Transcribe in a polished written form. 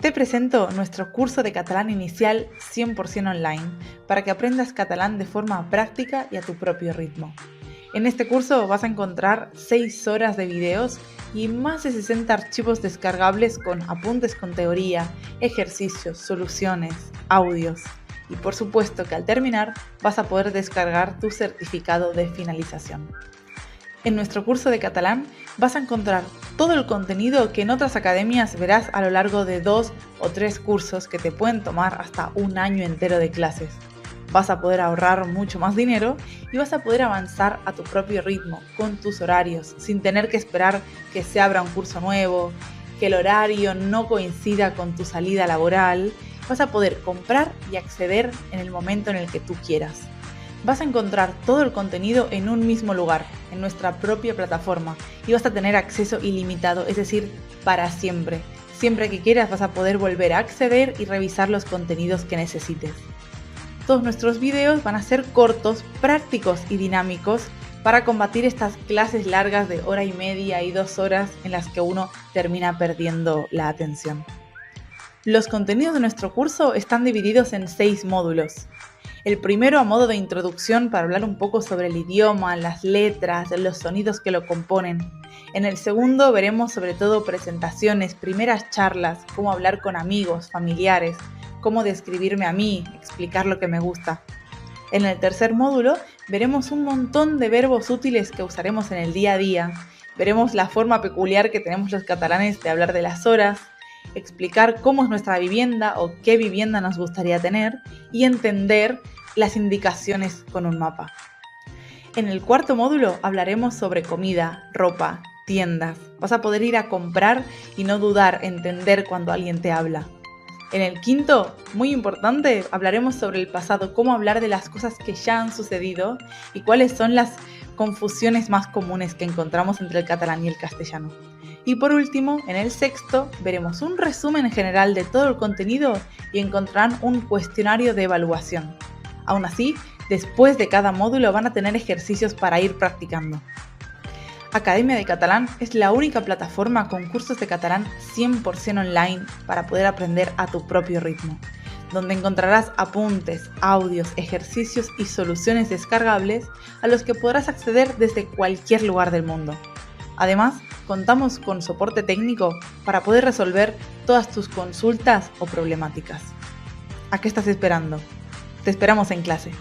Te presento nuestro curso de catalán inicial 100% online para que aprendas catalán de forma práctica y a tu propio ritmo. En este curso vas a encontrar 6 horas de videos y más de 60 archivos descargables con apuntes con teoría, ejercicios, soluciones, audios. Y por supuesto que al terminar vas a poder descargar tu certificado de finalización. En nuestro curso de catalán vas a encontrar todo el contenido que en otras academias verás a lo largo de 2 o 3 cursos que te pueden tomar hasta un año entero de clases. Vas a poder ahorrar mucho más dinero y vas a poder avanzar a tu propio ritmo, con tus horarios, sin tener que esperar que se abra un curso nuevo, que el horario no coincida con tu salida laboral. Vas a poder comprar y acceder en el momento en el que tú quieras. Vas a encontrar todo el contenido en un mismo lugar, en nuestra propia plataforma, y vas a tener acceso ilimitado, es decir, para siempre. Siempre que quieras vas a poder volver a acceder y revisar los contenidos que necesites. Todos nuestros videos van a ser cortos, prácticos y dinámicos para combatir estas clases largas de hora y media y 2 horas en las que uno termina perdiendo la atención. Los contenidos de nuestro curso están divididos en 6 módulos. El primero a modo de introducción para hablar un poco sobre el idioma, las letras, los sonidos que lo componen. En el segundo veremos sobre todo presentaciones, primeras charlas, cómo hablar con amigos, familiares, cómo describirme a mí, explicar lo que me gusta. En el tercer módulo veremos un montón de verbos útiles que usaremos en el día a día. Veremos la forma peculiar que tenemos los catalanes de hablar de las horas, explicar cómo es nuestra vivienda o qué vivienda nos gustaría tener y entender las indicaciones con un mapa. En el cuarto módulo hablaremos sobre comida, ropa, tiendas. Vas a poder ir a comprar y no dudar en entender cuando alguien te habla. En el quinto, muy importante, hablaremos sobre el pasado, cómo hablar de las cosas que ya han sucedido y cuáles son las confusiones más comunes que encontramos entre el catalán y el castellano. Y por último, en el sexto, veremos un resumen general de todo el contenido y encontrarán un cuestionario de evaluación. Aún así, después de cada módulo van a tener ejercicios para ir practicando. Academia de Catalán es la única plataforma con cursos de catalán 100% online para poder aprender a tu propio ritmo, donde encontrarás apuntes, audios, ejercicios y soluciones descargables a los que podrás acceder desde cualquier lugar del mundo. Además, contamos con soporte técnico para poder resolver todas tus consultas o problemáticas. ¿A qué estás esperando? Te esperamos en clase.